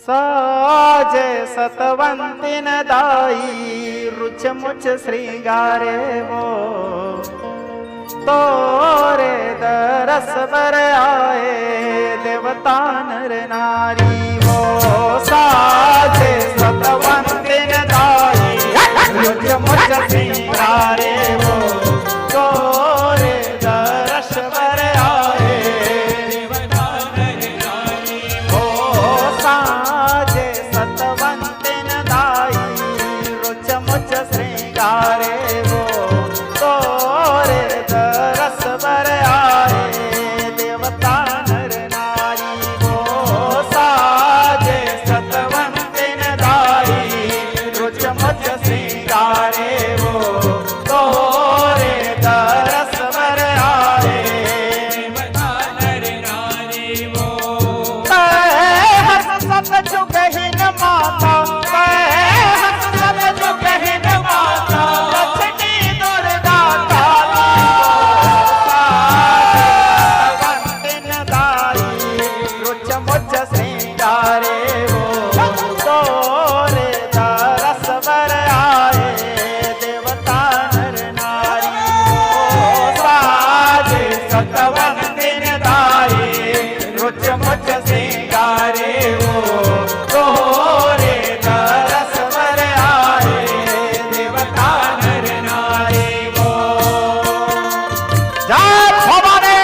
साजे सतवंतिन दाई रुच मुच श्रृंगारे वो तोरे दरस बर आए देवता नर नारी वो साजे सतवंतिन दाई रुच मुच श्रृंगारे वो तोरे दरस बर आए देवता नर नारी वो साजे सतवंतिन दाई रुच मुच श्रृंगारे वो तोरे दरस बर आए देवता नर नारी वो साजे सतवंतिन दाई रुच मुच श्रृंगारे वो तोरे दरस बर आए देवता नर नारी वो हस सब जुगहिन माता हस सब जुगहिन माता लक्ष्मी दुर्गा काली सतवंतिन दाई रुच मुच श्रृंगारे वो तोरे दरस बर आए देवता नर नारी वो साजे सतवंतिन दाई रुच मुच श्रृंगारे वो तोरे दरस बर आए देवता नर नारी वो जय भवानी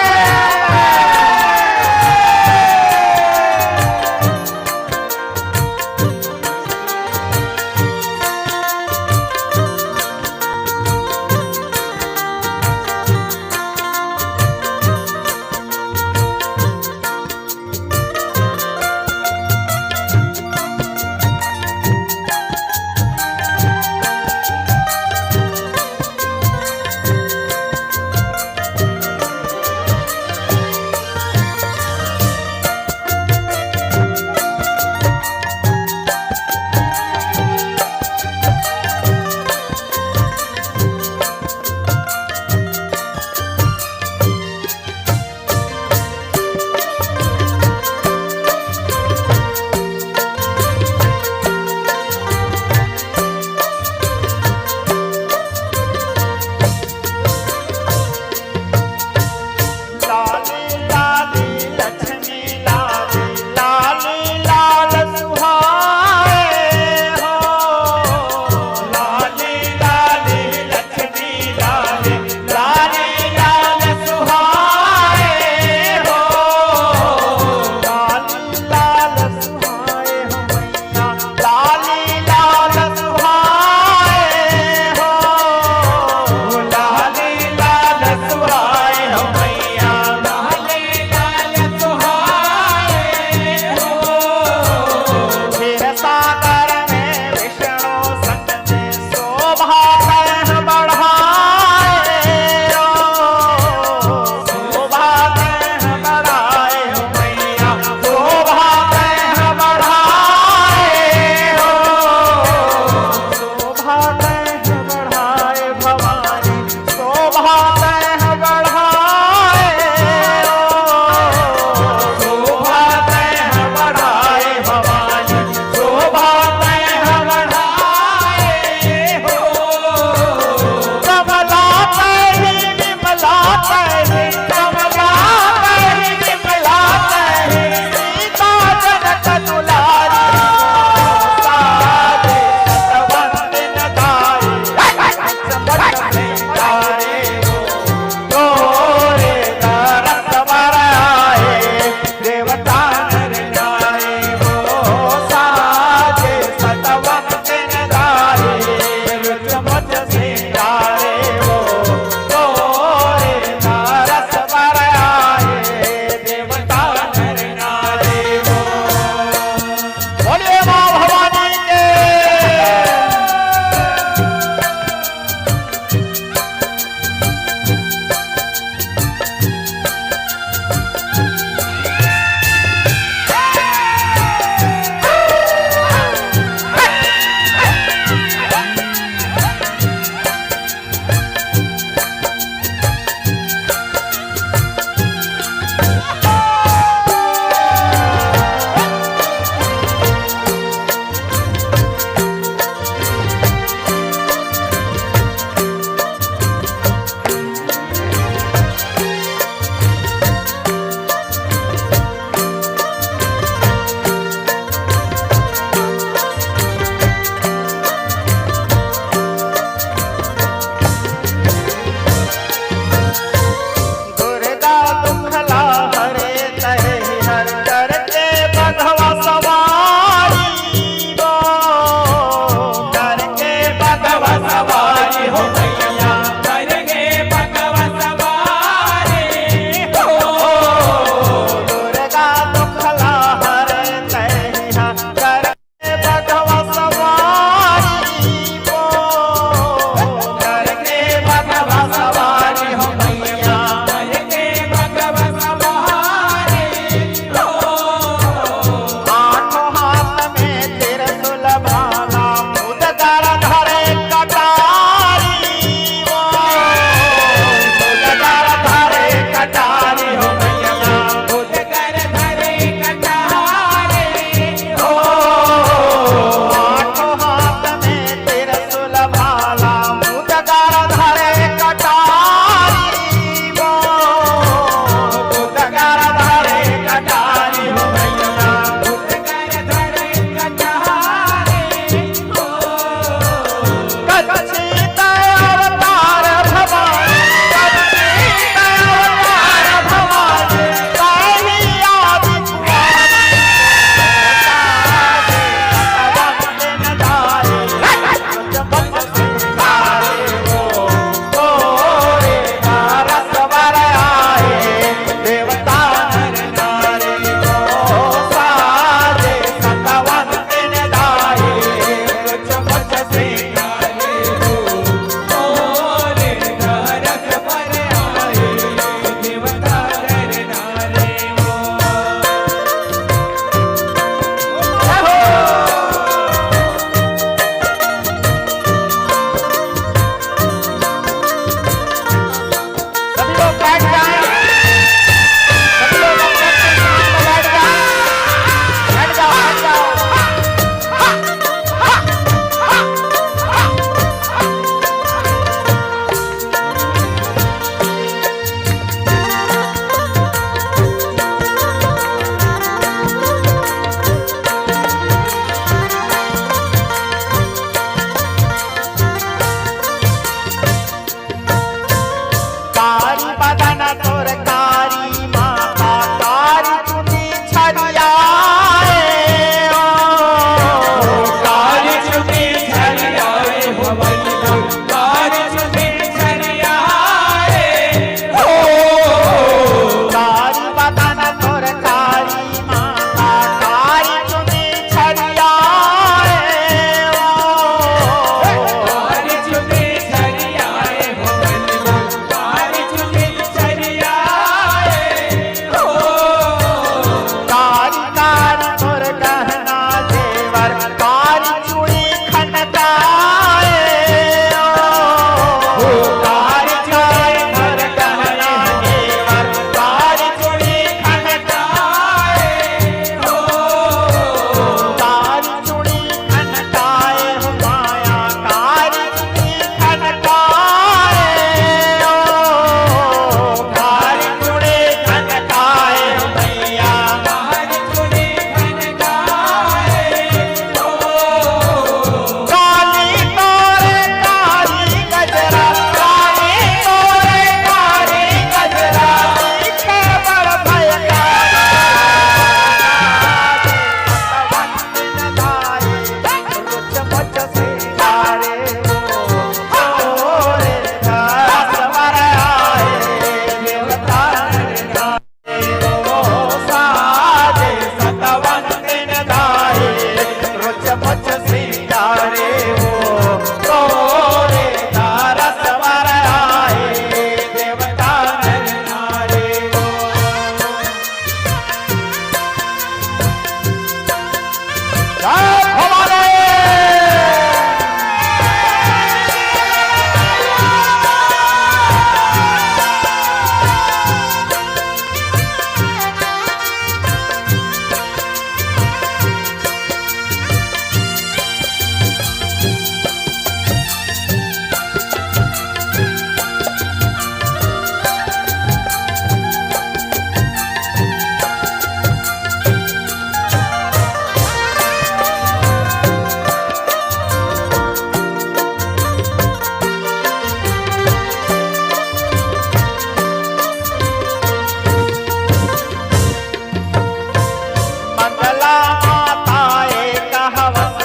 माताए कहवत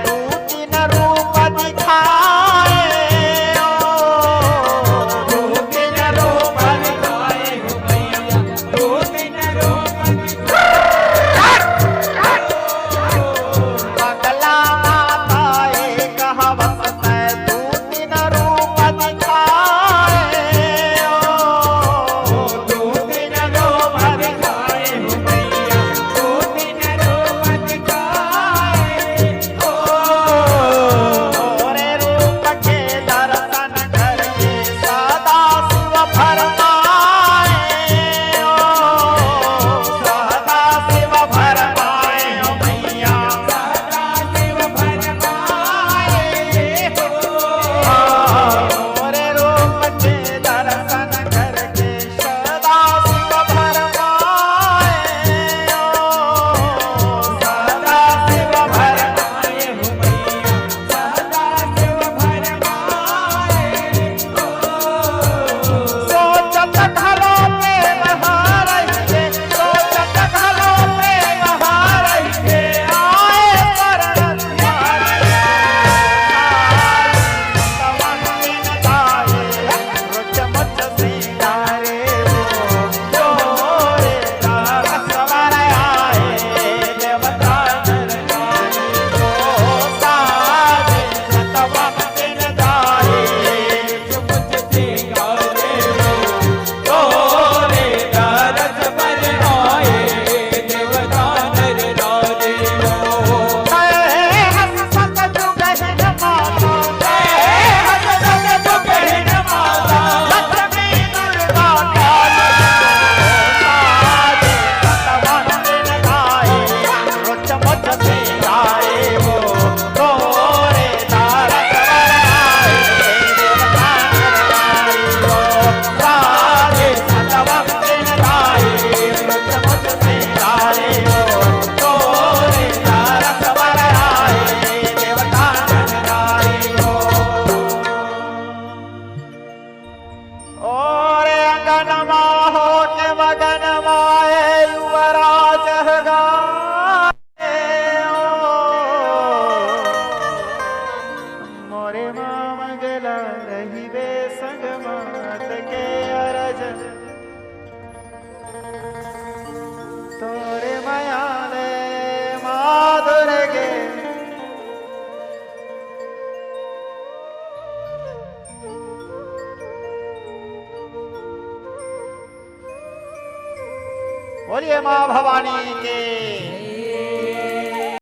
तू तीन रूप दिखाए तू तीन रूप दिखाए हो मैया तू तीन रूप मंगला माताए कहवत तू तीन रूप दिखाए तू तीन रूप दिखाए हो मैया तू तीन रूप दिखाए रे रूप के दर्शन करके सदा शिव भरमाए सदा शिव भरमाए हो मैया सदा शिव भरमाए रे रूप के दर्शन करके सदा शिव भरमाए सदा शिव भरमाए हो मैया सदा शिव भरमाए सोचत घरों पे बहारइए सोचत घरों पे बहारइए आए शरण तुम्हारे तवन दिन गाए रोज मुझ सिंगारे जोरे रस वर आए देवता नर नारी साजे तवन दिन गाए मुझ सिंगारे जोरे रस वर आए देवता नर नारी हस सत जुगहिन माता हस सत जुगहिन माता लक्ष्मी दुर्गा काली साजे तवन दिन गाए रोज मुझ सिंगारे वो तोरे तारक वर आए देवता नर नारी साजे तवन दिन गाए रोज मुझ सिंगारे वो तोरे तारक वर आए देवता नर नारी और अंगन माहो के मगन माए युवराज गाए मोरे माँ मंगला रही वे संग मात के अरज तोरे माया ने माधुर गे बोलिए माँ भवानी के